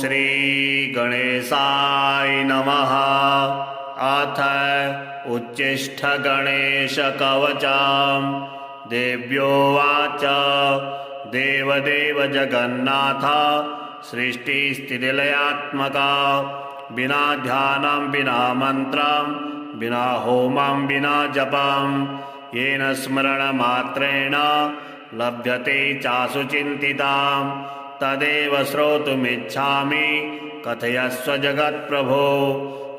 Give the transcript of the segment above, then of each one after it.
श्री गणेशाय नमः। अथ उच्चिष्ठगणेशकवचम्। देव्योवाच देवदेव जगन्नाथ सृष्टिस्थितिलयात्मका। विना ध्यानं विना मन्त्रं विना होमं विना जपं येन स्मरणमात्रेण लभ्यते चासु चिन्तितां तदेव श्रोतुमिच्छामि कथयस्व जगत्प्रभो।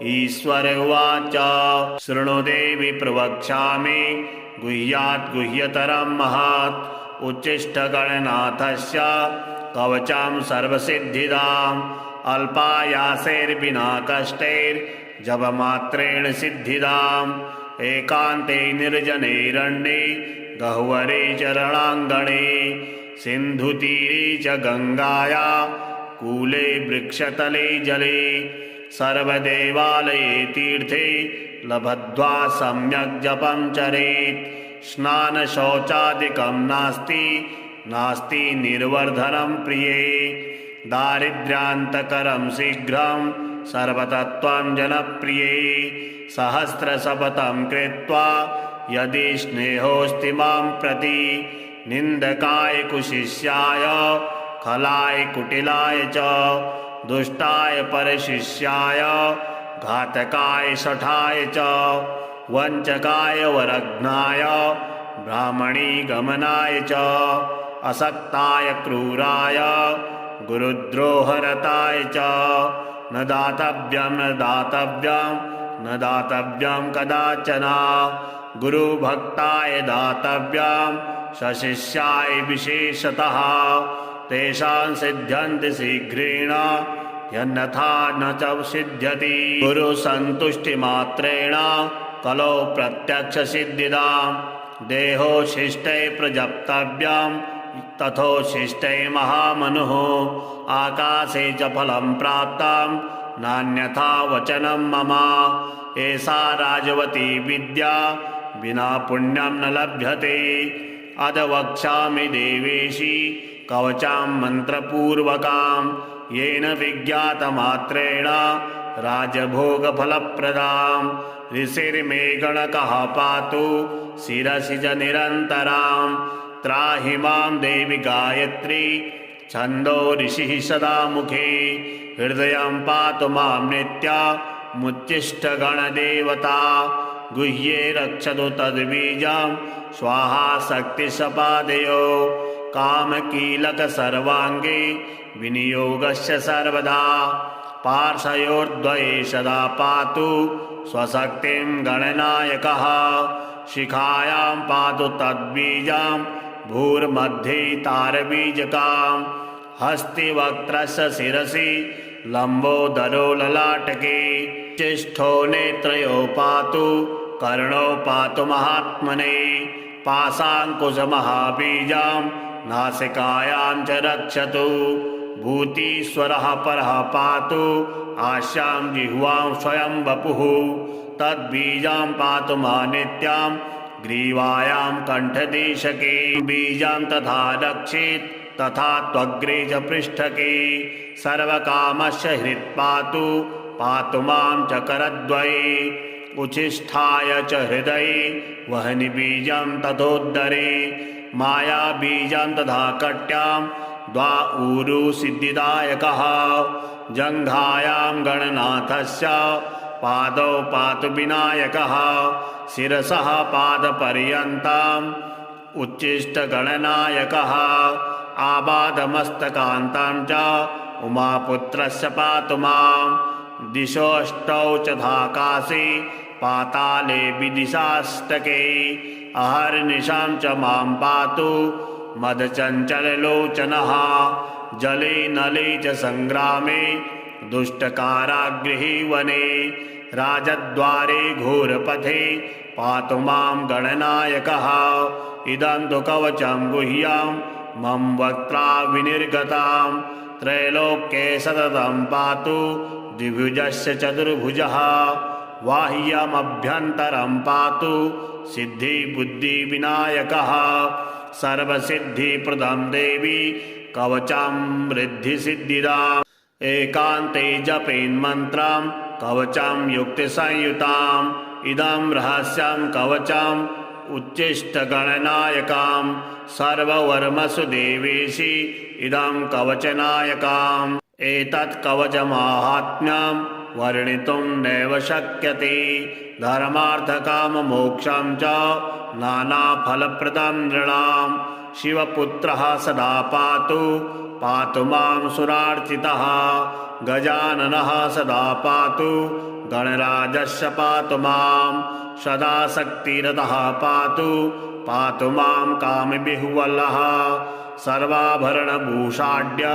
ईश्वर उवाच शृणु देवि प्रवक्ष्यामि गुह्यात् गुह्यतरं महत्। उच्चिष्ठगणनाथस्य कवचं सर्वसिद्धिदाम् अल्पायासेर्विना कष्टैर्जपमात्रेण सिद्धिदाम्। एकान्ते निर्जनैरण्ये गह्वरे चरणाङ्गणे सिन्धुतीरे च गङ्गाया कूले वृक्षतले जले सर्वदेवालये तीर्थे लभद्वा सम्यक् जपं चरेत्। स्नानशौचादिकं नास्ति निर्वर्धनं प्रिये। दारिद्र्यान्तकरं शीघ्रं सर्वतत्त्वं जनप्रिये। सहस्रशपथं कृत्वा यदि स्नेहोऽस्ति मां प्रति निन्दकाय कुशिष्याय खलाय कुटिलाय च दुष्टाय परशिष्याय घातकाय शठाय च वञ्चकाय वरघ्नाय ब्राह्मणी गमनाय च असक्ताय क्रूराय गुरुद्रोहरताय च न दातव्यं न दातव्यं कदाचन। गुरुभक्ताय दातव्यं सशिष्याय विशेषतः तेषां सिद्ध्यन्ति शीघ्रेण यन्यथा न च सिद्ध्यति। गुरुसन्तुष्टिमात्रेण कलौ प्रत्यक्षसिद्धिदाम् देहोशिष्टे प्रजप्तव्यं तथोशिष्टे महामनुः। आकाशे च फलं प्राप्तं नान्यथा वचनं मम। एषा राजवती विद्या विना पुण्यं न लभ्यते। अद वक्ष्यामि देवेशि कवचं मन्त्रपूर्वकं येन विज्ञातमात्रेण राजभोगफलप्रदाम्। ऋषिर्मे गणकः पातु शिरसि च निरन्तरां। त्राहि मां देवि गायत्री छन्दो ऋषिः सदा मुखे। हृदयं पातु मां नित्यमुच्चिष्टगणदेवता। गुह्ये रक्षतु तद्बीजं स्वाहा शक्तिसपादयो। कामकीलक सर्वाङ्गे विनियोगस्य सर्वदा। पार्श्वयोर्द्वये सदा पातु स्वशक्तिं गणनायकः। शिखायां पातु तद्बीजं भूर्मध्ये तारबीजकां। हस्तिवक्त्रस्य शिरसि लम्बोदरो ललाटके। चिष्ठो नेत्रयो पातु कर्णो पातु महात्मने। पाशाङ्कुशमहाबीजं नासिकायां च रक्षतु। भूतीश्वरः परः पातु आस्यां जिह्वां स्वयं वपुः। तद्बीजं पातु मानित्यां ग्रीवायां कण्ठदेशके। बीजं तथा रक्षेत् तथा त्वग्रे च पृष्ठके। सर्वकामस्य हृत्पातु पातु मां च करद्वये। उच्छिष्ठाय च हृदये वह्निबीजं तथोदरे। मायाबीजं तथा कट्यां द्वाऊरु सिद्धिदायकः। जङ्घायां गणनाथस्य पादौ पातु विनायकः। शिरसः पादपर्यन्तम् उच्चिष्टगणनायकः। आपादमस्तकान्तं च उमापुत्रस्य पातु मां। दिशोऽष्टौ च धाकाशे पाताले विदिशाष्टके। अहर्निशां च मां पातु मदचञ्चललोचनः। जले नले च संग्रामे दुष्टकारागृहे वने। राजद्वारे घोरपथे पातु मां गणनायकः। इदं तु कवचं गुह्यं मम वक्त्रा विनिर्गतां। त्रैलोक्ये सततं पातु द्विभुजस्य चतुर्भुजः। बाह्यमभ्यन्तरं पातु सिद्धिबुद्धिविनायकः। सर्वसिद्धिप्रदं देवी कवचं रिद्धिसिद्धिदाम्। एकान्ते जपेन्मन्त्रं कवचं युक्तिसंयुताम् इदं रहस्यं कवचम् उच्छिष्टगणनायकं सर्ववर्मसु देवेशि इदं कवचनायकम् एतत् कवचमाहात्म्यं वर्णितुं नैव शक्यते। धर्मार्थकाममोक्षं च नानाफलप्रदं नृणां शिवपुत्रः सदा पातु मां सुरार्चितः गजाननः सदा गणराजस्य पातु मां सदा शक्तिरतः पातु मां कामविह्वलः सर्वाभरणभूषाढ्य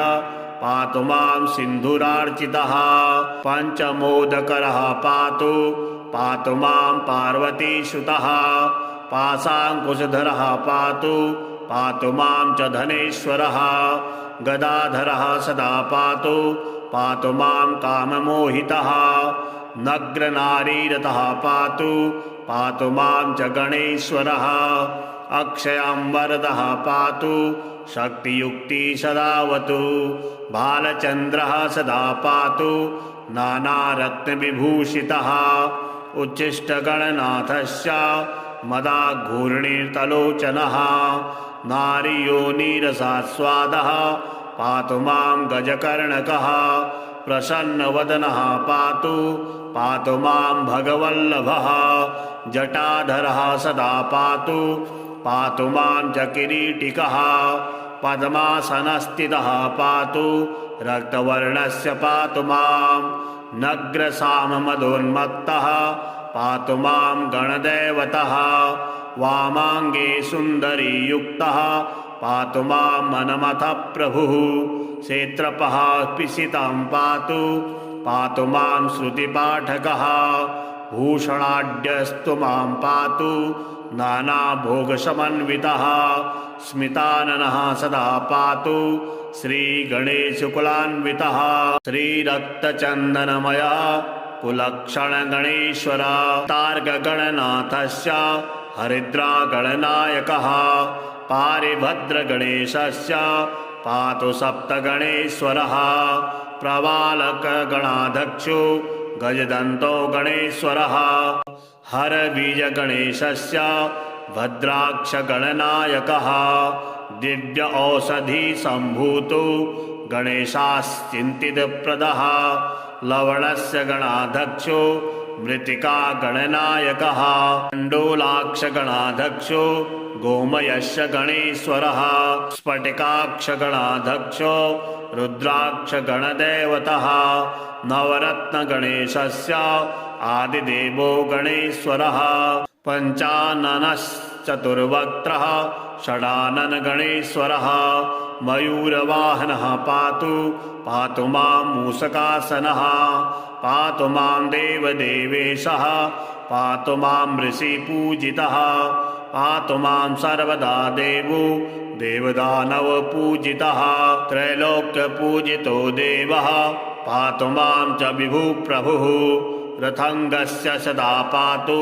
पातु मां सिन्धुरार्चितः पञ्चमोदकरः पातु मां पार्वतीसुतः पाशाङ्कुशधरः पातु मां च धनेश्वरः गदाधरः सदा पातु मां काममोहितः नग्रनारीरतः पातु मां च गणेश्वरः अक्षयं वरदः पातु शक्तियुक्ति सदावतु बालचन्द्रः सदा पातु नानारत्नविभूषितः उच्छिष्टगणनाथस्य मदाघूर्णितलोचनः नारीयोनिरसास्वादः पातु मां गजकर्णकः प्रसन्नवदनः पातु मां भगवल्लभः जटाधरः सदा पातु मां च किरीटिकः पद्मासनस्थितः पातु रक्तवर्णस्य पातु मां नग्रसाममदोन्मत्तः पातु मां गणदैवतः वामाङ्गे सुन्दरीयुक्तः पातु मां मनमथः प्रभुः क्षेत्रपः पिशितं पातु मां श्रुतिपाठकः भूषणाढ्यस्तु मां पातु नानाभोगसमन्वितः स्मिताननः सदा पातु श्रीगणेशकुलान्वितः श्रीरक्तचन्दनमया कुलक्षणगणेश्वर तार्कगणनाथस्य हरिद्रागणनायकः पारिभद्रगणेशस्य पातु सप्तगणेश्वरः प्रवालकगणाध्यक्षो गजदन्तो गणेश्वरः हरबीजगणेशस्य भद्राक्षगणनायकः दिव्य औषधिसम्भूतो गणेशाश्चिन्तितप्रदः लवणस्य गणाध्यक्षो मृत्तिकागणनायकः कण्डूलाक्षगणाध्यक्षो गोमयस्य गणेश्वरः स्फटिकाक्षगणाध्यक्षो रुद्राक्षगणदैवतः नवरत्नगणेशस्य आदिदेवो गणेश्वरः पञ्चाननश्चतुर्वक्त्रः षडाननगणेश्वरः मयूरवाहनः पातु मां मूषकासनः पातु मां देवदेवेशः पातु मां ऋषिपूजितः पातु मां सर्वदा देवो देवदानवपूजितः त्रैलोक्यपूजितो देवः पातु मां च विभुप्रभुः रथङ्गस्य सदा पातु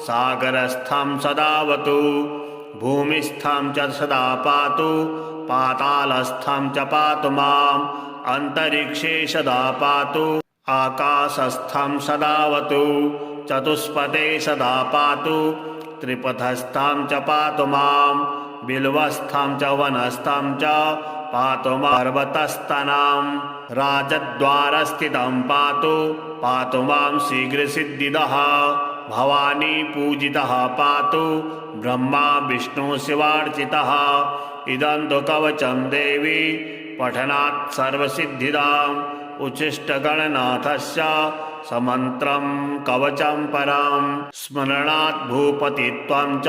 सागरस्थं सदावतु भूमिस्थं च सदा पातु पातालस्थं च पातु माम् अन्तरिक्षे सदा पातु आकाशस्थं सदावतु चतुष्पदे सदा पातु त्रिपथस्थं च पातु मां बिल्वस्थं च वनस्थं च पातु पर्वतस्तनं राजद्वारस्थितं पातु मां शीघ्रसिद्धिदः भवानी पूजितः पातु ब्रह्मा विष्णु शिवार्चितः इदं तु कवचं देवी पठनात् सर्वसिद्धिदाम् उच्छिष्टगणनाथस्य समन्त्रं कवचं परं स्मरणात् भूपतित्वं च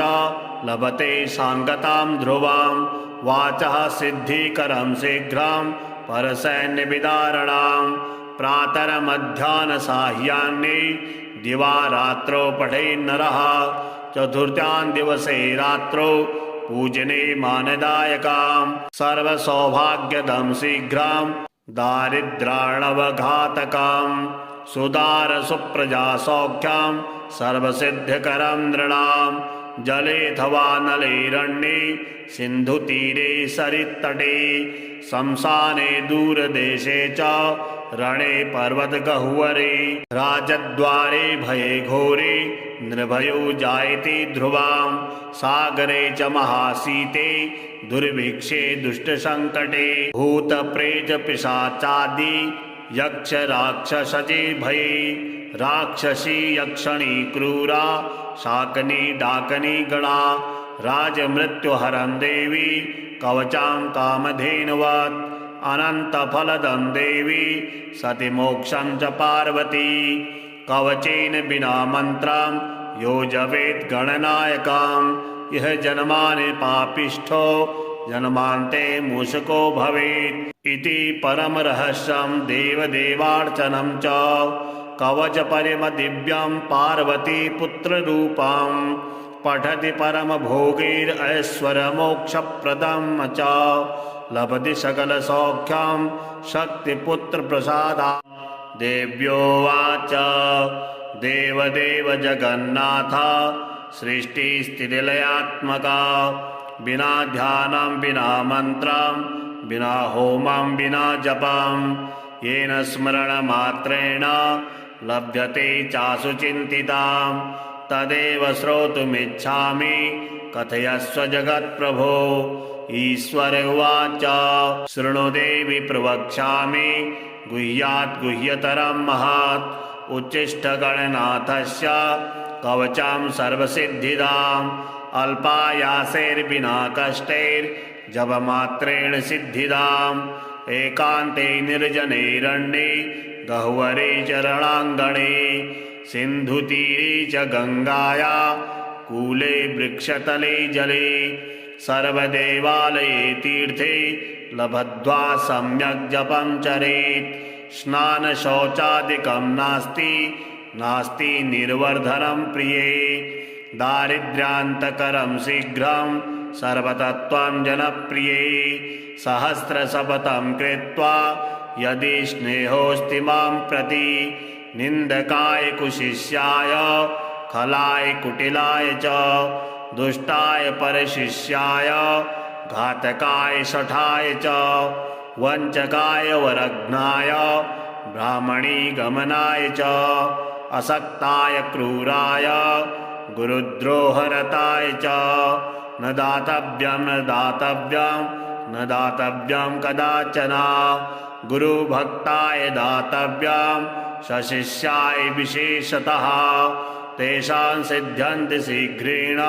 लभते सांगतां ध्रुवां वाचः सिद्धिकरं शीघ्रं परसैन्यविदारणां प्रातरमध्याह्नसाह्यान्ने दिवारात्रौ पठेन्नरः चतुर्थ्यां दिवसे रात्रौ पूजने मानदायकां सर्वसौभाग्यदं शीघ्रं दारिद्राणवघातकां सुदारसुप्रजासौख्यं सर्वसिद्धिकरं नृणां जलेऽथवा नलेरण्ये सिन्धुतीरे सरित्तटे शंसाने दूरदेशे च रणे पर्वतगह्वरे राजद्वारे भये घोरे निर्भयो जायते ध्रुवां सागरे च महासीते दुर्भिक्षे दुष्टसङ्कटे भूतप्रेत पिशाचादि यक्ष राक्षसजे भये राक्षसी यक्षणी क्रूरा शाकनी डाकनी गणा राजमृत्युहरं देवी कवचां कामधेनुवत् अनन्तफलदं देवी सति मोक्षं च पार्वती कवचेन विना मन्त्रं यो जपेत् गणनायकं यः जन्मानि पापिष्ठो जन्मान्ते मूषको भवेत् इति परमरहस्यं देवदेवार्चनं च कवचपरमदिव्यं पार्वती पुत्ररूपं पठति परमभोगैरैश्वर्यमोक्षप्रदं च लभति सकलसौख्यं शक्तिपुत्रप्रसादात् देव्योवाच देवदेव जगन्नाथ सृष्टिस्थितिलयात्मका विना ध्यानं विना मन्त्रं विना होमं विना जपं येन स्मरणमात्रेण लभ्यते चासु चिन्तितां तदेव श्रोतुमिच्छामि कथयस्व जगत्प्रभो ईश्वर उवाच शृणु देवि प्रवक्ष्यामि गुह्यात् गुह्यतरं महत् उच्छिष्टगणनाथस्य कवचं सर्वसिद्धिदाम् अल्पायासेर्विना कष्टैर्जपमात्रेण सिद्धिदाम् एकान्ते निर्जनेरण्ये गह्वरे चरणाङ्गणे सिन्धुतीरे च गङ्गाया कूले वृक्षतले जले सर्वदेवालये तीर्थे लभद्वा सम्यक् जपं चरेत् स्नानशौचादिकं नास्ति निर्वर्धनं प्रिये दारिद्र्यान्तकरं शीघ्रं सर्वतत्त्वं जनप्रिये सहस्रशपथं कृत्वा यदि स्नेहोऽस्ति मां प्रति निन्दकाय कुशिष्याय खलाय कुटिलाय च दुष्टाय परशिष्याय घातकाय शठाय च वञ्चकाय वरघ्नाय ब्राह्मणी गमनाय च असक्ताय क्रूराय गुरुद्रोहरताय च न दातव्यं न दातव्यं कदाचन गुरुभक्ताय दातव्यं सशिष्याय विशेषतः तेषां सिद्ध्यन्ति शीघ्रेण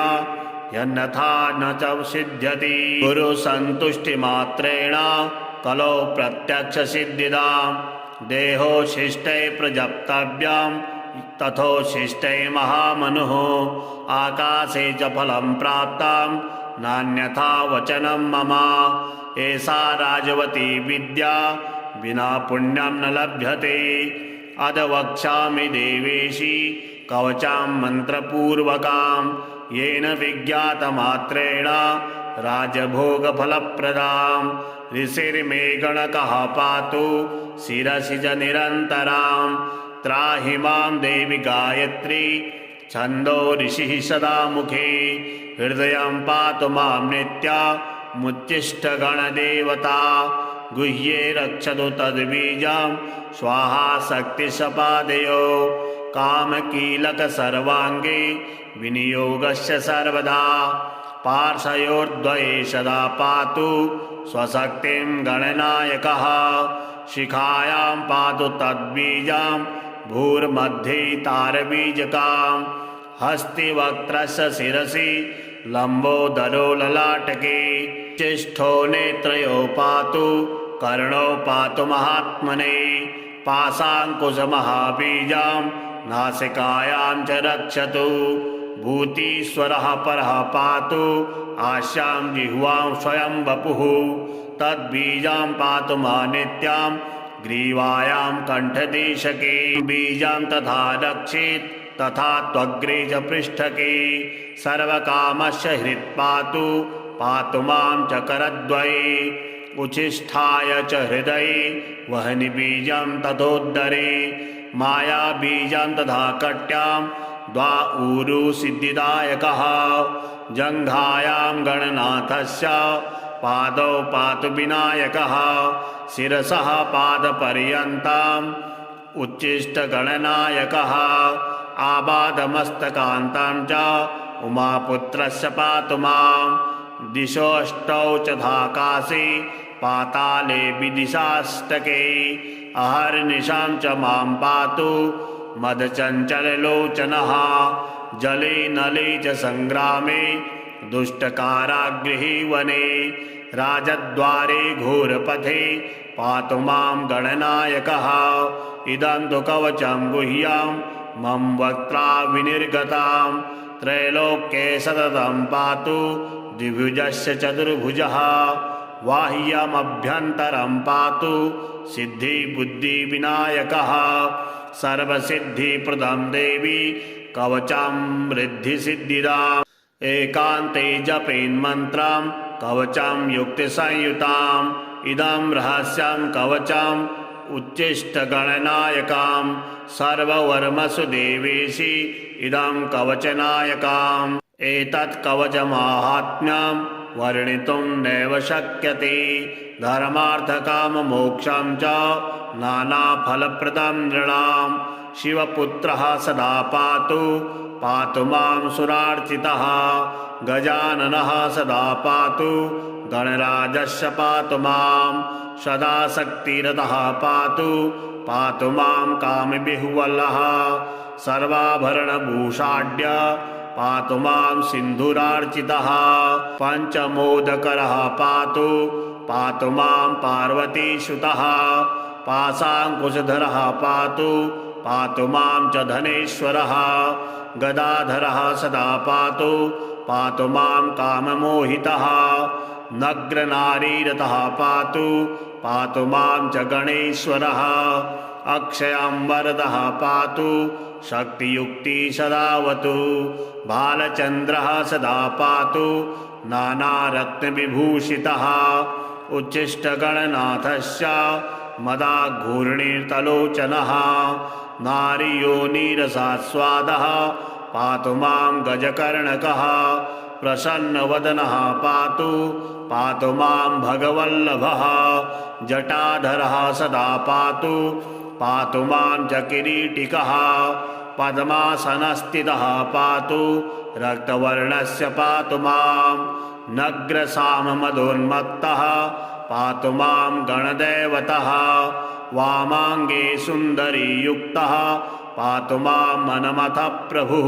यन्यथा न च सिद्ध्यति गुरुसन्तुष्टिमात्रेण कलो प्रत्यक्षसिद्धिदां देहोच्छिष्टे प्रजप्तव्यं तथोच्छिष्टे महामनुः आकाशे च फलं प्राप्तं नान्यथा वचनं मम एषा राजवती विद्या विना पुण्यं न लभ्यते अद वक्ष्यामि देवेशि कवचां मन्त्रपूर्वकां येन विज्ञातमात्रेण राजभोगफलप्रदां ऋषिर्मे गणकः पातु शिरसि च निरन्तरां त्राहि मां देवि गायत्री छन्दो ऋषिः सदा मुखे हृदयं पातु मां नित्यमुच्चिष्टगणदेवता गुह्ये रक्षतु तद्बीजं स्वाहा शक्तिशपादयो कामकीलक सर्वाङ्गे विनियोगस्य सर्वदा पार्श्वयोर्द्वये सदा पातु स्वशक्तिं गणनायकः शिखायां पातु तद्बीजं भूर्मध्ये तारबीजकां हस्तिवक्त्रस्य शिरसि लम्बोदरो ललाटके चिष्ठो नेत्रयो पातु कर्णो पातु महात्मने पाशाङ्कुशमहाबीजं नासिकायां च रक्षतु भूतीश्वरः परः पातु आस्यां जिह्वां स्वयं वपुः तद्बीजं पातु मा नित्यां ग्रीवायां कण्ठदेशके बीजं तथा रक्षेत् तथा त्वग्रे च पृष्ठके सर्वकामस्य हृत्पातु पातु मां च करद्वये उच्छिष्ठाय च हृदये वह्नि बीजं तथोदरे मायाबीजं तथा कट्यां द्वाऊरु सिद्धिदायकः जङ्घायां गणनाथस्य पादौ पातु विनायकः शिरसः पादपर्यन्ताम् उच्छिष्टगणनायकः आबाधमस्तकान्तां च उमापुत्रस्य पातु मां दिशोऽष्टौ च धाकाशे पाताले विदिशाष्टके अहर्निशां च मां पातु मदचञ्चललोचनः जले नले च संग्रामे दुष्टकारागृहे वने राजद्वारे घोरपथे पातु मां गणनायकः इदं तु कवचं गुह्यां मम वक्त्रा विनिर्गतां त्रैलोक्ये सततं पातु द्विभुजस्य चतुर्भुजः बाह्यमभ्यन्तरं पातु सिद्धिबुद्धिविनायकः सर्वसिद्धिप्रदं देवी कवचं रिद्धिसिद्धिदाम् एकान्ते जपेन्मन्त्रं कवचं युक्तिसंयुताम् इदं रहस्यं कवचम् उच्छिष्टगणनायकां सर्ववर्मसु देवेशि इदं कवचनायकाम् एतत् कवचमाहात्म्यं वर्णितुं नैव शक्यते धर्मार्थकाममोक्षं च नानाफलप्रदं नृणां शिवपुत्रः सदा पातु मां सुरार्चितः गजाननः सदा पातु गणराजस्य पातु मां सदा शक्तिरतः पातु मां कामविह्वलः सर्वाभरणभूषाढ्य पातु मां सिन्धुरार्चितः पञ्चमोदकरः पातु मां पार्वतीसुतः पाशाङ्कुशधरः पातु मां च धनेश्वरः गदाधरः सदा पातु मां काममोहितः नग्रनारीरतः पातु मां च गणेश्वरः अक्षयं वरदः पातु शक्तियुक्ति सदावतु बालचन्द्रः सदा पातु नानारत्नविभूषितः उच्छिष्टगणनाथस्य मदाघूर्णिर्तलोचनः नारीयोनिरसास्वादः पातु मां गजकर्णकः प्रसन्नवदनः पातु मां भगवल्लभः जटाधरः सदा पातु मां च किरीटिकः पद्मासनस्थितः पातु रक्तवर्णस्य पातु मां नग्रसाममदोन्मत्तः पातु मां गणदैवतः वामाङ्गे सुन्दरीयुक्तः पातु मां मनमथः प्रभुः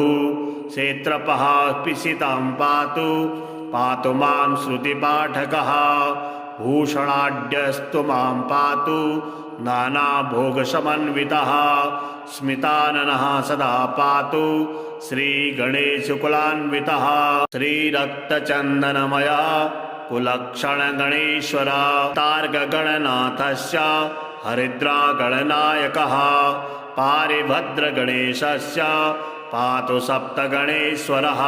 क्षेत्रपः पिशितं पातु मां श्रुतिपाठकः भूषणाढ्यस्तु मां पातु नानाभोगसमन्वितः स्मिताननः सदा पातु श्रीगणेशकुलान्वितः श्रीरक्तचन्दनमयः कुलक्षणगणेश्वर तार्गगणनाथस्य हरिद्रागणनायकः पारिभद्रगणेशस्य पातु सप्तगणेश्वरः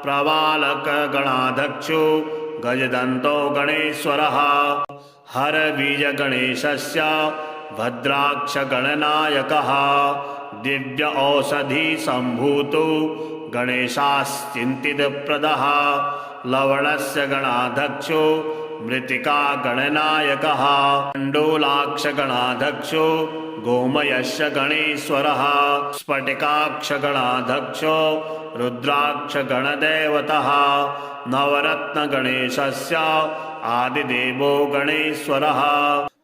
प्रवालकगणाध्यक्षो गजदन्तो गणेश्वरः हरबीजगणेशस्य भद्राक्षगणनायकः दिव्य औषधि सम्भूतो गणेशाश्चिन्तितप्रदः लवणस्य गणाध्यक्षो मृत्तिका गणनायकः कण्डोलाक्षगणाध्यक्षो गोमयस्य गणेश्वरः स्फटिकाक्षगणाध्यक्षो रुद्राक्षगणदैवतः नवरत्नगणेशस्य आदिदेवो गणेश्वरः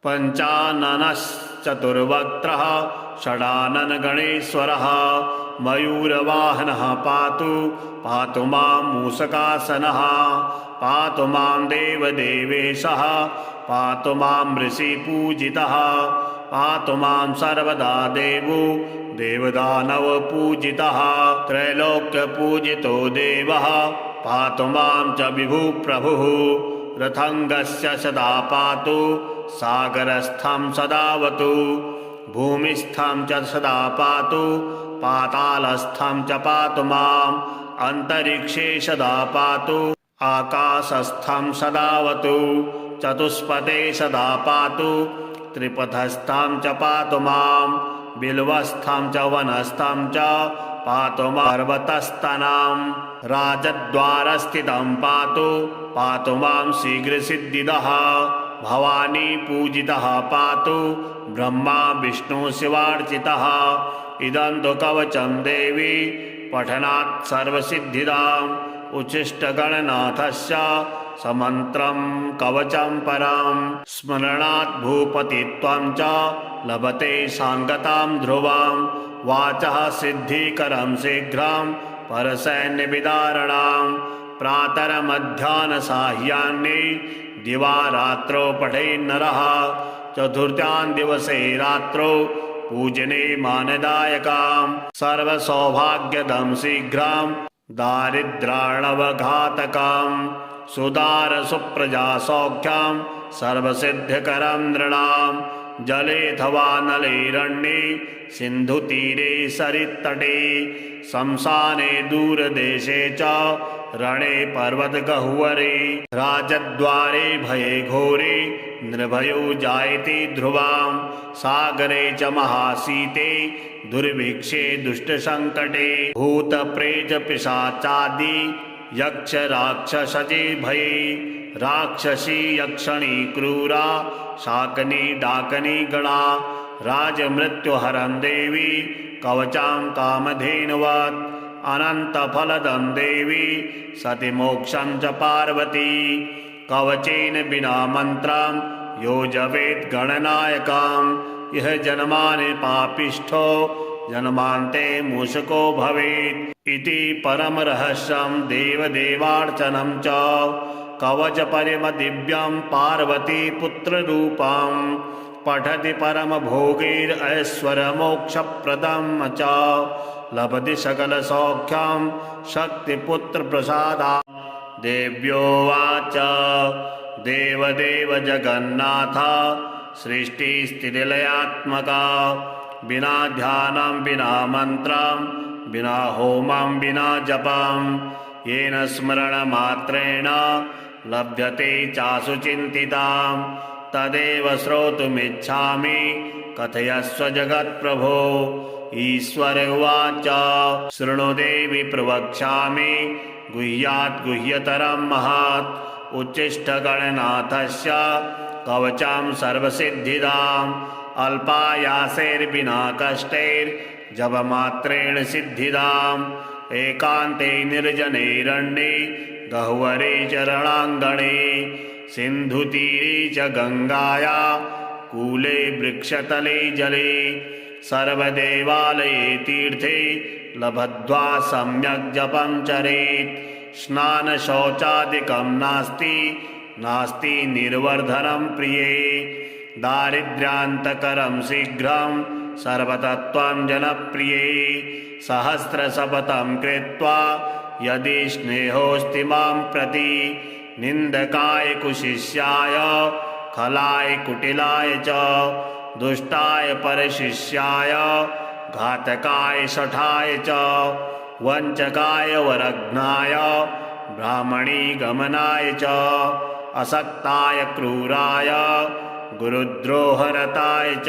पञ्चाननश्चतुर्वक्त्रः षडाननगणेश्वरः मयूरवाहनः पातु मां मूषकासनः पातु मां देवदेवेशः पातु मां ऋषिपूजितः पातु मां सर्वदा देवो देवदानवपूजितः त्रैलोक्यपूजितो देवः पातु मां च विभुप्रभुः रथङ्गस्य सदा पातु सागरस्थं सदावतु भूमिस्थं च सदा पातु पातालस्थं च पातु माम् अन्तरिक्षे सदा पातु आकाशस्थं सदावतु चतुष्पथे सदा पातु त्रिपथस्थं च पातु माम् बिल्वस्थं च वनस्थं च पातु पर्वतस्तनाम् राजद्वारस्थितं पातु पातु मां शीघ्रसिद्धिदः भवानी पूजितः पातु ब्रह्मा विष्णु शिवार्चितः इदं तु कवचं देवी पठनात् सर्वसिद्धिदाम् उच्छिष्टगणनाथस्य समन्त्रं कवचं परं स्मरणात् भूपतित्वं च लभते सांगतां ध्रुवां वाचः सिद्धिकरं शीघ्रं परसैन्यविदारणां प्रातरमध्याह्नसाह्यान्ये दिवा रात्रौ पठेन्नरः चतुर्थ्यां दिवसे रात्रौ पूजने मानदायकां सर्वसौभाग्यदं शीघ्रं दारिद्राणवघातकां सुदारसुप्रजा सौख्यं सर्वसिद्धिकरं नृणां जलेऽथवा नलेरण्ये सिन्धुतीरे सरित्तटे शंसाने दूरदेशे च रणे पर्वतगह्वरे राजद्वारे भये घोरे निर्भयो जायते ध्रुवां सागरे च महाशीते दुर्भिक्षे दुष्टसङ्कटे भूतप्रेतपिशाचादि यक्ष राक्षसजे भये राक्षसी यक्षणी क्रूरा शाकनी डाकनी गणा राजमृत्युहरं देवी कवचां कामधेनुवत् अनन्तफलदं देवी सति मोक्षं च पार्वती कवचेन विना मन्त्रं यो जपेत् गणनायकां यः जन्मानि पापिष्ठो जन्मान्ते मूषको भवेत् इति परमरहस्यं देवदेवार्चनं च कवचपरमदिव्यं पार्वती पुत्ररूपं पठति परमभोगैरैश्वर्यमोक्षप्रदं च लभति सकलसौख्यं शक्तिपुत्रप्रसादात् देव्योवाच देवदेव जगन्नाथ सृष्टिस्थितिलयात्मका विना ध्यानं विना मन्त्रं विना होमं विना जपं येन स्मरणमात्रेण लभ्यते चासु चिन्तितां तदेव श्रोतुमिच्छामि कथयस्व जगत्प्रभो ईश्वर उवाच शृणु देवि प्रवक्ष्यामि गुह्यात् गुह्यतरं महत् उच्छिष्टगणनाथस्य कवचं सर्वसिद्धिदाम् अल्पायासेर्विना कष्टैर्जपमात्रेण सिद्धिदाम् एकान्ते निर्जनेरण्ये गह्वरे च रणाङ्गणे सिन्धुतीरे च गङ्गाया कूले वृक्षतले जले सर्वदेवालये तीर्थे लभद्वा सम्यक् जपं चरेत् स्नानशौचादिकं नास्ति नास्ति निर्वर्धनं प्रिये दारिद्र्यान्तकरं शीघ्रं सर्वतत्त्वं जनप्रिये सहस्रशपथं कृत्वा यदि स्नेहोऽस्ति मां प्रति निन्दकाय कुशिष्याय खलाय कुटिलाय च दुष्टाय परशिष्याय घातकाय शठाय च वञ्चकाय वरघ्नाय ब्राह्मणी गमनाय च असक्ताय क्रूराय गुरुद्रोहरताय च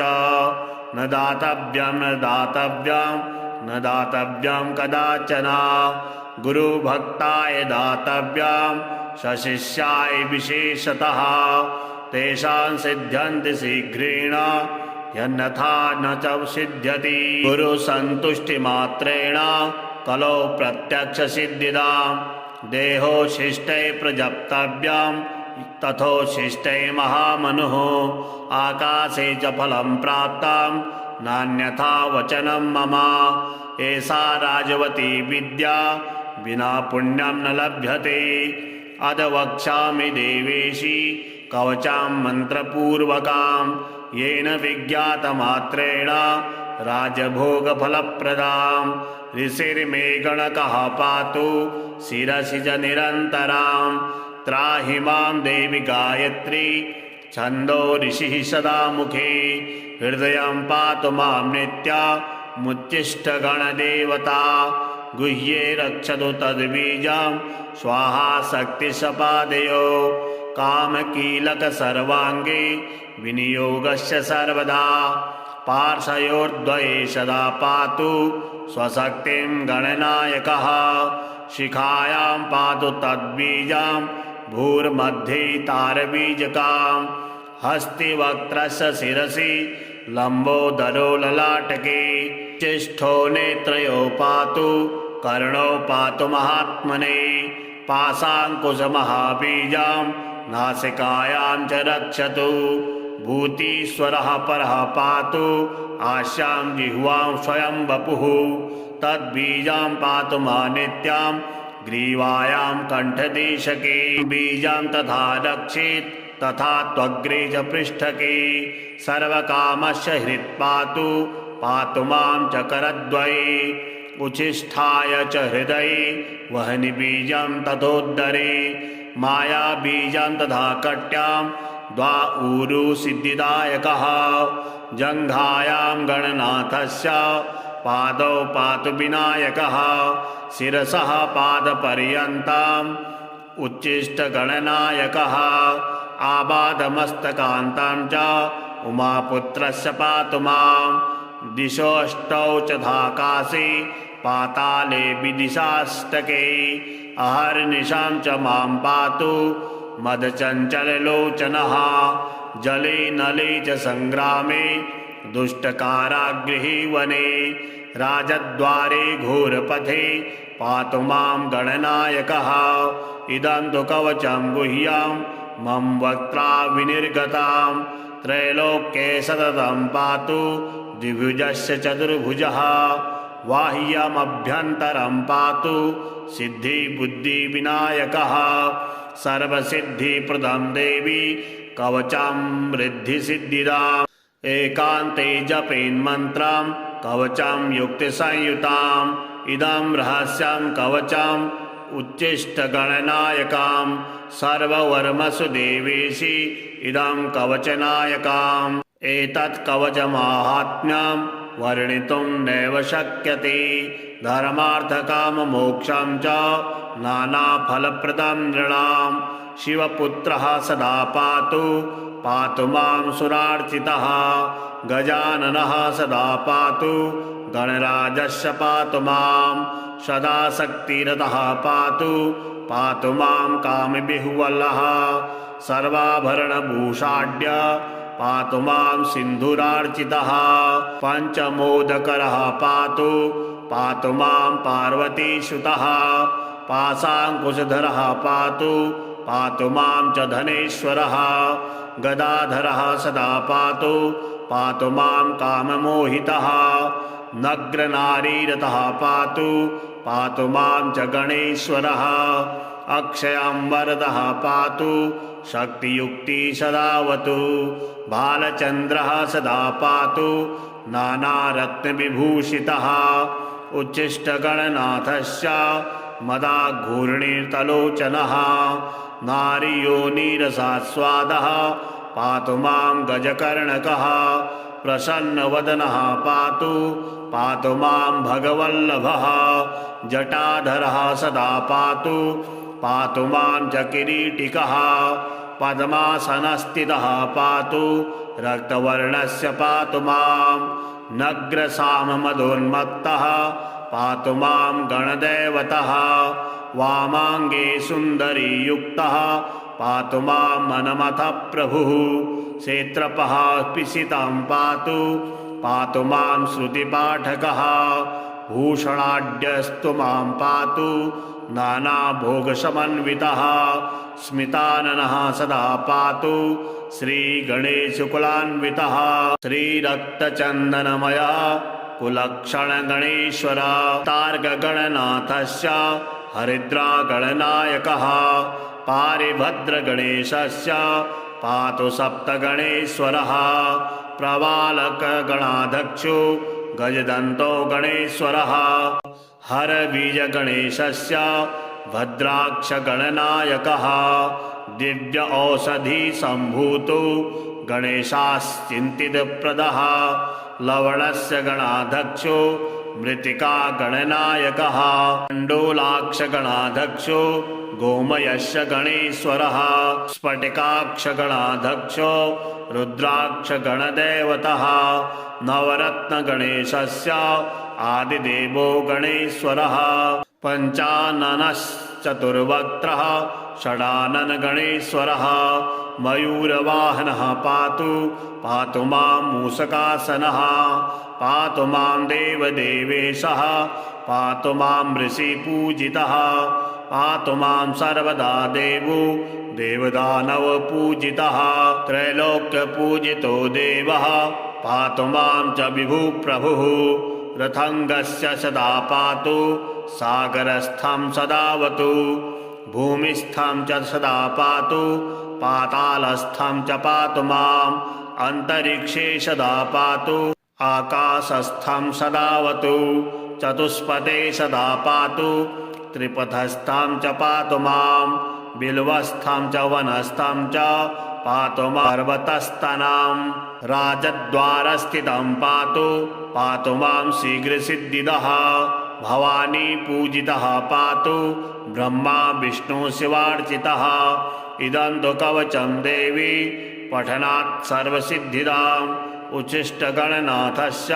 न दातव्यं न दातव्यं न दातव्यं कदाचन गुरुभक्ताय दातव्यं सशिष्याय विशेषतः तेषां सिद्ध्यन्ति शीघ्रेण यन्यथा न च सिद्ध्यति गुरुसन्तुष्टिमात्रेण कलौ प्रत्यक्षसिद्धिदां देहोशिष्टै प्रजप्तव्यं तथोशिष्टै महामनुः आकाशे च फलं प्राप्तं नान्यथा वचनं मम एषा राजवती विद्या विना पुण्यं न लभ्यते अद वक्ष्यामि देवेशि कवचां मन्त्रपूर्वकां येन विज्ञातमात्रेण राजभोगफलप्रदां ऋषिर्मे गणकः पातु शिरसि च निरन्तरां त्राहि मां देवि गायत्री छन्दो ऋषिः सदा मुखे हृदयं पातु मां नित्यमुच्चिष्टगणदेवता गुह्ये रक्षतु तद्बीजं स्वाहा शक्तिशपादयो कामकीलक सर्वाङ्गे विनियोगस्य सर्वदा पार्श्वयोर्द्वये सदा पातु स्वशक्तिं गणनायकः शिखायां पातु तद्बीजां भूर्मध्ये तारबीजकां हस्तिवक्त्रस्य शिरसि लम्बोदरो ललाटके चिष्ठो नेत्रयो पातु कर्णो पातु महात्मने पाशाङ्कुशमहाबीजां नासिकायां च रक्षतु भूतीश्वरः परः पातु आस्यां जिह्वां स्वयं वपुः तद्बीजां पातु मानित्यां ग्रीवायां कण्ठदेशके बीजां तथा रक्षेत् तथा त्वग्रे च पृष्ठके सर्वकामस्य हृत्पातु पातु मां च करद्वये उच्छिष्ठाय च हृदये वह्नि बीजं तथोदरे मायाबीजं तथा कट्यां द्वाऊरु सिद्धिदायकः जङ्घायां गणनाथस्य पादौ पातु विनायकः शिरसः पादपर्यन्तम् उच्छिष्टगणनायकः आबाधमस्तकान्तं च उमापुत्रस्य पातु मां दिशोऽष्टौ च धाकाशे पाताले विदिशाष्टके अहर्निशां च मां पातु मदचञ्चललोचनः जले नले च संग्रामे दुष्टकारागृहे वने राजद्वारे घोरपथे पातु मां गणनायकः इदं तु कवचं गुह्यं मम वक्त्रा विनिर्गतां त्रैलोक्ये सततं पातु द्विभुजस्य चतुर्भुजः बाह्यमभ्यन्तरं पातु सिद्धिबुद्धिविनायकः सर्वसिद्धिप्रदं देवी कवचं रिद्धिसिद्धिदाम् एकान्ते जपेन्मन्त्रं कवचं युक्तिसंयुताम् इदं रहस्यं कवचम् उच्छिष्टगणनायकां सर्ववर्मसु देवेशि इदं कवचनायकाम् एतत् कवचमाहात्म्यं वर्णितुं नैव शक्यते धर्मार्थकाममोक्षं च नानाफलप्रदं नृणां शिवपुत्रः सदा पातु पातु मां सुरार्चितः गजाननः सदा पातु गणराजस्य पातु मां सदा शक्तिरतः पातु पातु मां कामबिहुवलः सर्वाभरणभूषाढ्य पातु मां सिन्धुरार्चितः पञ्चमोदकरः पातु मां पार्वतीसुतः पाशाङ्कुशधरः पातु मां च धनेश्वरः गदाधरः सदा पातु मां काममोहितः नग्रनारीरतः पातु मां च गणेश्वरः अक्षयंवरदः पातु शक्तियुक्ति सदावतु बालचन्द्रः सदा पातु नानारत्नविभूषितः उच्छिष्टगणनाथस्य मदाघूर्णितलोचनः नारीयोनिरसास्वादः पातु मां गजकर्णकः प्रसन्नवदनः पातु मां भगवल्लभः जटाधरः सदा पातु मां च किरीटिकः पद्मासनस्थितः पातु रक्तवर्णस्य पातु मां नग्रसाममदोन्मत्तः पातु मां गणदैवतः वामाङ्गे सुन्दरीयुक्तः पातु मां मनमथः प्रभुः क्षेत्रपः पिशितं पातु मां श्रुतिपाठकः भूषणाढ्यस्तु मां पातु नानाभोगसमन्वितः स्मिताननः सदा पातु श्रीगणेशकुलान्वितः श्रीरक्तचन्दनमयः कुलक्षणगणेश्वर तार्गगणनाथस्य हरिद्रागणनायकः पारिभद्रगणेशस्य पातु सप्तगणेश्वरः प्रवालकगणाध्यक्षो गजदन्तो गणेश्वरः हरबीजगणेशस्य भद्राक्षगणनायकः दिव्य औषधि सम्भूतो गणेशाश्चिन्तितप्रदः लवणस्य गणाध्यक्षो मृत्तिका गणनायकः कण्डोलाक्ष गणाध्यक्षो गोमयस्य गणेश्वरः स्फटिकाक्ष गणाध्यक्षो रुद्राक्ष गणदैवतः नवरत्न गणेशस्य आदिदेवो गणेश्वरः पञ्चाननश्चतुर्वक्त्रः षडानन गणेश्वरः मयूरवाहनः पातु मां मूषकासनः पातु मां देवदेवेशः पातु मां ऋषिपूजितः पातु मां सर्वदा देवो देवदानवपूजितः त्रैलोक्यपूजितो देवः पातु मां च विभुप्रभुः रथङ्गस्य सदा पातु सागरस्थं सदावतु भूमिस्थं च सदा पातु पातालस्थं च पातु माम् अन्तरिक्षे सदा पातु आकाशस्थं सदावतु चतुष्पदे सदा पातु त्रिपथस्थं च पातु माम् बिल्वस्थं च वनस्थं च पातु पर्वतस्तनां राजद्वारस्थितं पातु मां शीघ्रसिद्धिदः भवानी पूजितः पातु ब्रह्मा विष्णु शिवार्चितः इदं तु कवचं देवी पठनात् सर्वसिद्धिदाम् उच्छिष्टगणनाथस्य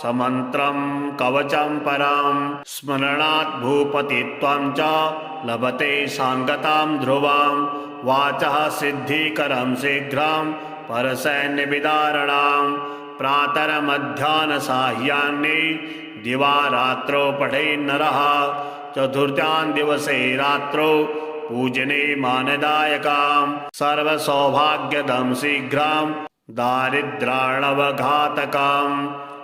समन्त्रं कवचं परं स्मरणात् भूपतित्वं च लभते सांगतां ध्रुवां वाचः सिद्धिकरं शीघ्रं परसैन्यविदारणां प्रातरमध्याह्नसाह्यान्ये दिवा रात्रौ पठेन्नरः चतुर्थ्यां दिवसे रात्रौ पूजने मानदायकां सर्वसौभाग्यदं शीघ्रं दारिद्र्याणवघातकां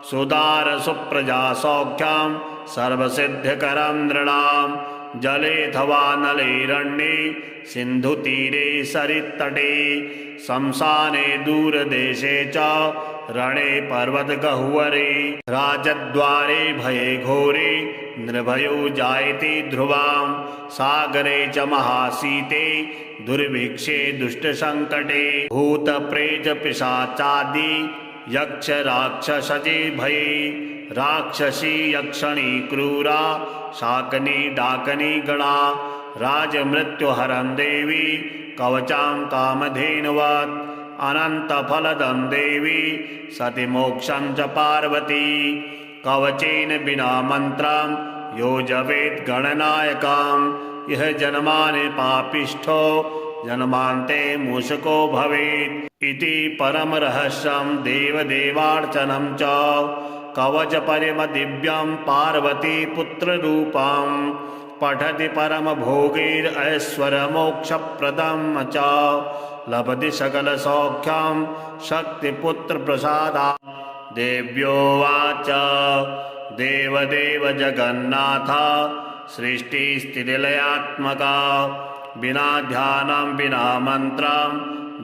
सुदारसुप्रजा सौख्यं सर्वसिद्धिकरं नृणां जलेऽथवा नलेरण्ये सिन्धुतीरे सरित्तटे शंसाने दूरदेशे च रणे पर्वतगह्वरे राजद्वारे भये घोरे निर्भयो जायते ध्रुवां सागरे च महाशीते दुर्भिक्षे दुष्टसङ्कटे भूतप्रेत पिशाचादि यक्ष राक्षसजे भये राक्षसी यक्षणी क्रूरा शाकनी डाकनी गणा राजमृत्युहरं देवी कवचां कामधेनुवत् अनन्तफलदं देवी सति मोक्षं च पार्वती कवचेन विना मन्त्रं यो जपेत् गणनायकां यः जन्मानि पापिष्ठो जन्मान्ते मूषको भवेत् इति परमरहस्यं देवदेवार्चनं च कवचपरमदिव्यं पार्वती पुत्ररूपं पठति परमभोगैरैश्वर्यमोक्षप्रदं च लभति सकलसौख्यं शक्तिपुत्रप्रसादात् देव्योवाच देवदेव जगन्नाथ सृष्टिस्थितिलयात्मका विना ध्यानं विना मन्त्रं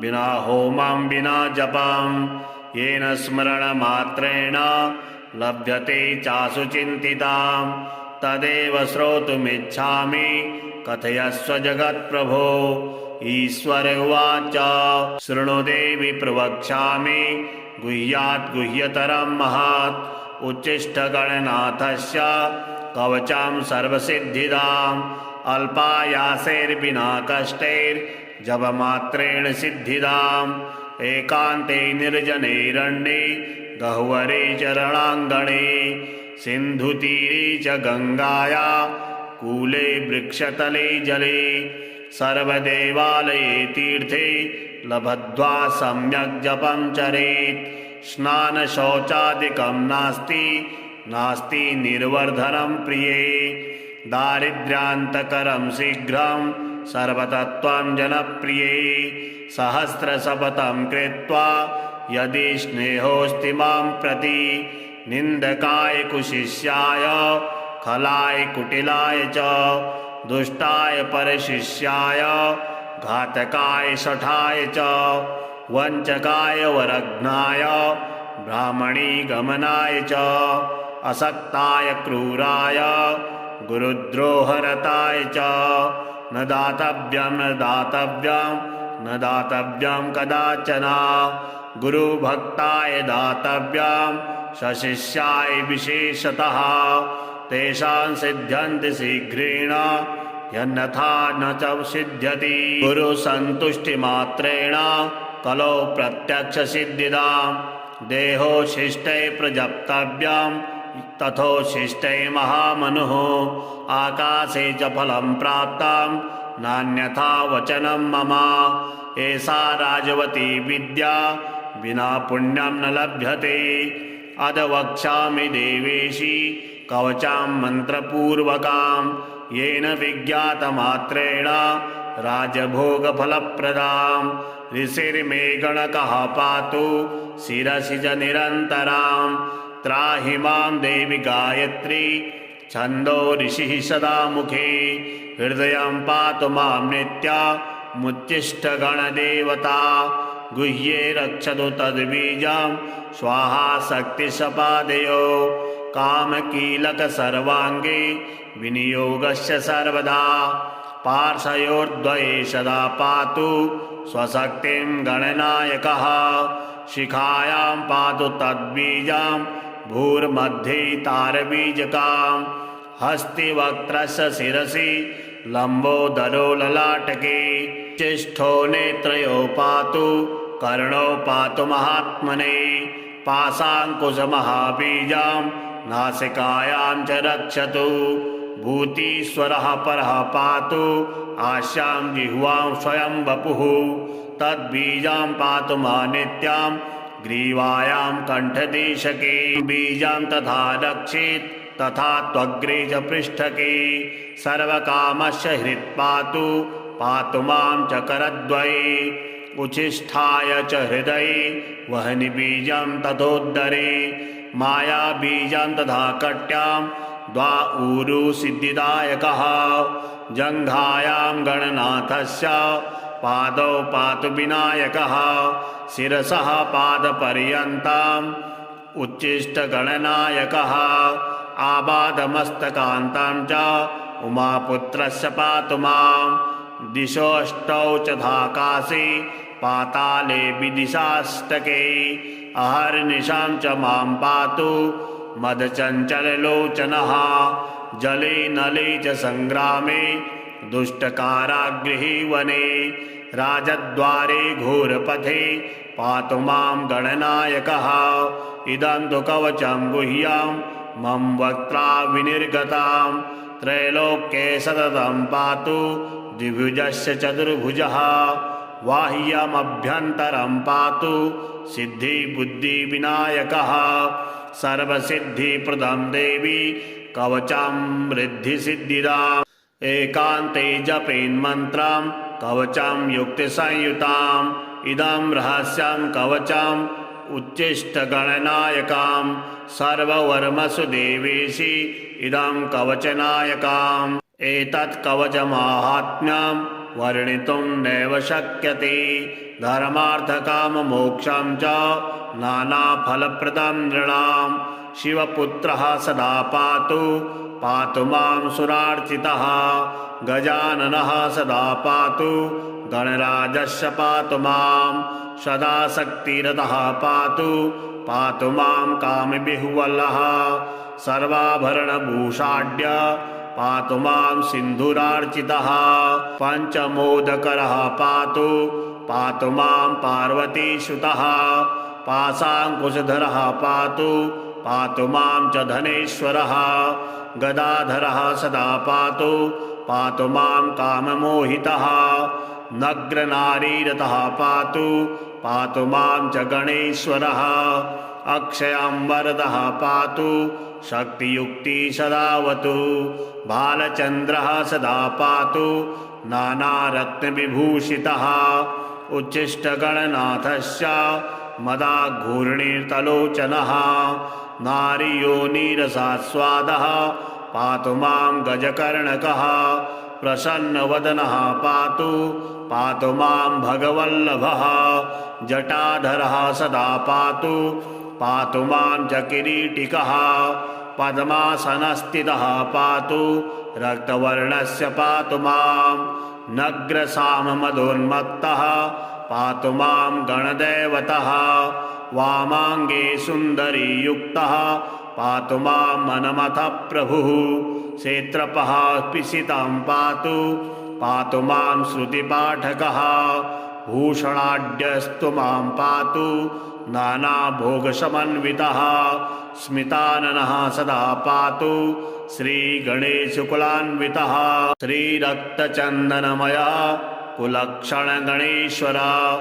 विना होमं विना जपं येन स्मरणमात्रेण लभ्यते चासु चिन्तितां तदेव श्रोतुमिच्छामि कथयस्व जगत्प्रभो ईश्वर उवाच शृणु देवि प्रवक्ष्यामि गुह्यात् गुह्यतरं महत् उच्छिष्टगणनाथस्य कवचं सर्वसिद्धिदाम् अल्पायासेर्विना कष्टैर्जपमात्रेण सिद्धिदाम् एकान्ते निर्जनेरण्ये गह्वरे च रणाङ्गणे सिन्धुतीरे च गङ्गाया कूले वृक्षतले जले सर्वदेवालये तीर्थे लभद्वा सम्यक् जपं चरेत् स्नानशौचादिकं नास्ति निर्वर्धनं प्रिये दारिद्र्यान्तकरं शीघ्रं सर्वतत्त्वं जनप्रिये सहस्रशपथं कृत्वा यदि स्नेहोऽस्ति मां प्रति निन्दकाय कुशिष्याय खलाय कुटिलाय च दुष्टाय परशिष्याय घातकाय शठाय च वञ्चकाय वरघ्नाय ब्राह्मणी गमनाय च असक्ताय क्रूराय गुरुद्रोहरताय च न दातव्यं कदाचन गुरुभक्ताय दातव्यं सशिष्याय विशेषतः तेषां सिद्ध्यन्ति शीघ्रेण यन्यथा न च सिद्ध्यति गुरुसन्तुष्टिमात्रेण कलौ प्रत्यक्षसिद्धिदां देहो शिष्टै प्रजप्तव्यं तथोशिष्टे महामनुः आकाशे च फलं प्राप्तं नान्यथा वचनं मम एषा राजवती विद्या विना पुण्यं न लभ्यते अद वक्ष्यामि देवेशी कवचां मन्त्रपूर्वकां येन विज्ञातमात्रेण राजभोगफलप्रदां ऋषिर्मे गणकः पातु शिरसि च निरन्तरां त्राहि मां देवि गायत्री छन्दो ऋषिः सदा मुखे हृदयं पातु मां नित्यमुच्चिष्टगणदेवता गुह्ये रक्षतु तद्बीजं स्वाहा शक्तिसपादयो कामकीलक सर्वाङ्गे विनियोगस्य सर्वदा पार्श्वयोर्द्वये सदा पातु स्वशक्तिं गणनायकः शिखायां पातु तद्बीजं भूर्मध्ये तारबीजकां हस्तिवक्त्रस्य शिरसि लम्बोदरो ललाटके चिष्ठो नेत्रयो पातु कर्णो पातु महात्मने पाशाङ्कुशमहाबीजं नासिकायां च रक्षतु भूतीश्वरः परः पातु आस्यां जिह्वां स्वयं वपुः तद्बीजं पातु मानित्यां ग्रीवायां कण्ठदेशके बीजं तथा रक्षेत् तथा त्वग्रे च पृष्ठके सर्वकामस्य हृत्पातु पातु मां च करद्वये उच्छिष्ठाय च हृदये वह्नि बीजं तथोदरे मायाबीजं तथा कट्यां द्वाऊरु सिद्धिदायकः जङ्घायां गणनाथस्य पादौ पातु विनायकः शिरसः पादपर्यन्तम् उच्छिष्टगणनायकः आबाधमस्तकान्तं च उमापुत्रस्य पातु मां दिशोऽष्टौ च धाकाशे पाताले विदिशाष्टके अहर्निशां च मां पातु मदचञ्चललोचनः जले नले च संग्रामे दुष्टकारागृहे वने राजद्वारे घोरपथे पातु मां गणनायकः इदं तु कवचं गुह्यां मम वक्त्रा विनिर्गतां त्रैलोक्ये सततं पातु द्विभुजस्य चतुर्भुजः बाह्यमभ्यन्तरं पातु सिद्धिबुद्धिविनायकः सर्वसिद्धिप्रदं देवी कवचं रिद्धिसिद्धिदाम् एकान्ते जपेन्मन्त्रं कवचं युक्तिसंयुताम् इदं रहस्यं कवचम् उच्छिष्टगणनायकां सर्ववर्मसु देवेशि इदं कवचनायकाम् एतत् कवचमाहात्म्यं वर्णितुं नैव शक्यते धर्मार्थकाममोक्षं च नानाफलप्रदं नृणां शिवपुत्रः सदा पातु पातु मां सुरार्चितः गजाननः सदा पातु गणराजस्य पातु मां सदा शक्तिरतः पातु पातु मां कामबिहुवलः सर्वाभरणभूषाढ्य पातु मां सिन्धुरार्चितः पञ्चमोदकरः पातु पातु मां पार्वतीसुतः पाशाङ्कुशधरः पातु मां च धनेश्वरः गदाधरः सदा पातु मां काममोहितः नग्रनारीरतः पातु मां च गणेश्वरः अक्षयं वरदः पातु शक्तियुक्ति सदावतु बालचन्द्रः सदा पातु नानारत्नविभूषितः उच्छिष्टगणनाथस्य मदाघूर्णितलोचनः नारीयोनिरसास्वादः पातु मां गजकर्णकः प्रसन्नवदनः पातु मां भगवल्लभः जटाधरः सदा पातु मां च किरीटिकः पद्मासनस्थितः पातु रक्तवर्णस्य पातु मां नग्रसाममदोन्मत्तः पातु मां गणदैवतः वामाङ्गे सुन्दरीयुक्तः पातु मां मनमथः प्रभुः क्षेत्रपः पिशितं पातु मां श्रुतिपाठकः भूषणाढ्यस्तु मां पातु नानाभोगसमन्वितः स्मिताननः सदा पातु श्रीगणेशकुलान्वितः श्रीरक्तचन्दनमया कुलक्षणगणेश्वर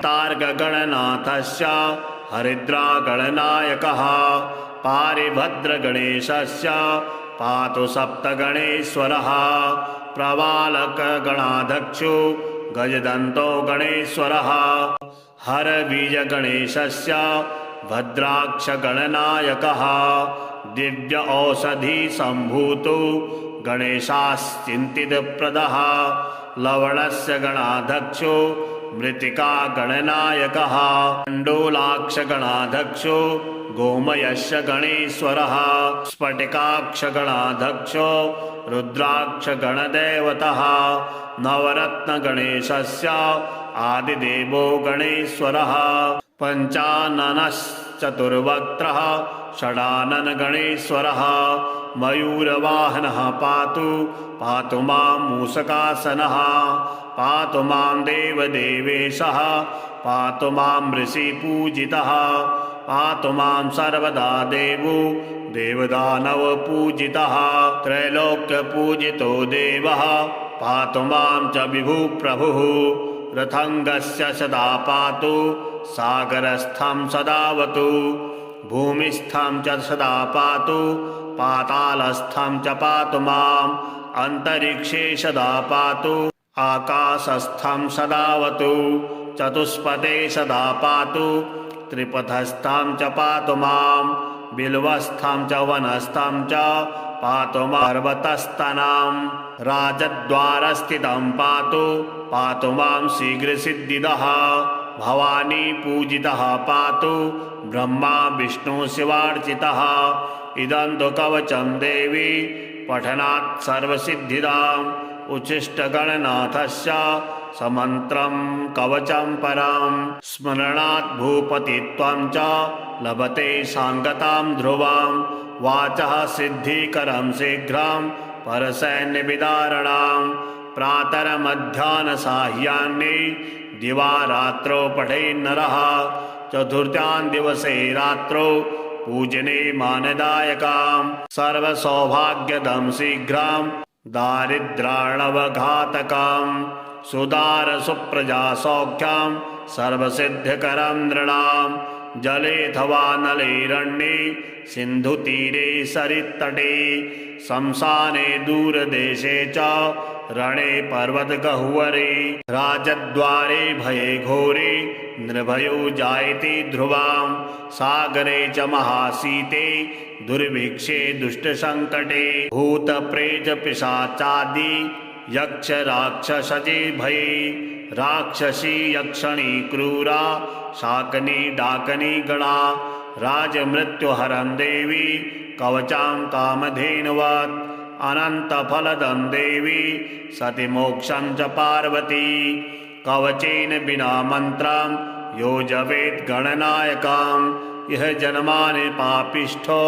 तार्गगणनाथस्य हरिद्रागणनायकः पारिभद्रगणेशस्य पातु सप्तगणेश्वरः प्रवालकगणाध्यक्षो गजदन्तो गणेश्वरः हरबीजगणेशस्य भद्राक्षगणनायकः दिव्य औषधि सम्भूतो गणेशाश्चिन्तितप्रदः लवणस्य गणाध्यक्षो मृत्तिका गणनायकः कण्डूलाक्षगणाध्यक्षो गोमयस्य गणेश्वरः स्फटिकाक्षगणाध्यक्षो रुद्राक्षगणदेवतः नवरत्नगणेशस्य आदिदेवो गणेश्वरः पञ्चाननश्चतुर्वक्त्रः षडाननगणेश्वरः मयूरवाहनः पातु मां मूषकासनः पातु मां देवदेवेशः पातु मां ऋषिपूजितः पातु मां सर्वदा देवो देवदानवपूजितः त्रैलोक्यपूजितो देवः पातु मां च विभुप्रभुः रथङ्गस्य सदा पातु सागरस्थं सदावतु भूमिस्थं च सदा पातु पातालस्थं च पातु माम् अन्तरिक्षे सदा पातु आकाशस्थं सदावतु चतुष्पदे सदा पातु त्रिपथस्थं च पातु माम् बिल्वस्थं च वनस्थं च पातु पर्वतस्तनं राजद्वारस्थितं पातु मां शीघ्रसिद्धिदः भवानी पूजितः पातु ब्रह्मा विष्णु शिवार्चितः इदं तु कवचं देवी पठनात् सर्वसिद्धिदाम् उच्छिष्टगणनाथस्य समन्त्रं कवचं परं स्मरणात् भूपतित्वं च लभते साङ्गतां ध्रुवां वाचः सिद्धिकरं शीघ्रं परसैन्यविदारणां प्रातरमध्याह्नसाह्यान्ने दिवारात्रौ पठेन्नरः चतुर्थ्यां दिवसे रात्रौ पूजने मानदायकां सर्वसौभाग्यदं शीघ्रं दारिद्र्याणवघातकां सुदारसुप्रजा सौख्यं सर्वसिद्धिकरं नृणां जलेऽथवा नलेरण्ये सिन्धुतीरे सरित्तटे शंसाने दूरदेशे च रणे पर्वतगह्वरे राजद्वारे भये घोरे निर्भयो जायते ध्रुवां सागरे च महाशीते दुर्भिक्षे दुष्टसङ्कटे भूतप्रेतपिशाचादि यक्ष राक्षसजे भये राक्षसी यक्षणी क्रूरा शाकनी डाकनी गणा राजमृत्युहरं देवी कवचां कामधेनुवत् अनन्तफलदं देवी सति मोक्षं च पार्वती कवचेन विना मन्त्रं यो जपेत् गणनायकां यः जन्मानि पापिष्ठो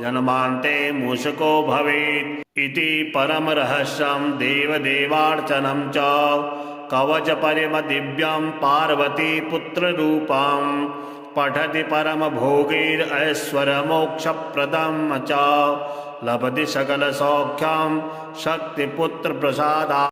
जन्मान्ते मूषको भवेत् इति परमरहस्यं देवदेवार्चनं च कवचपरमदिव्यं पार्वतीपुत्ररूपं पठति परमभोगैरैश्वर्यमोक्षप्रदं च लभति सकलसौख्यं शक्तिपुत्रप्रसादात्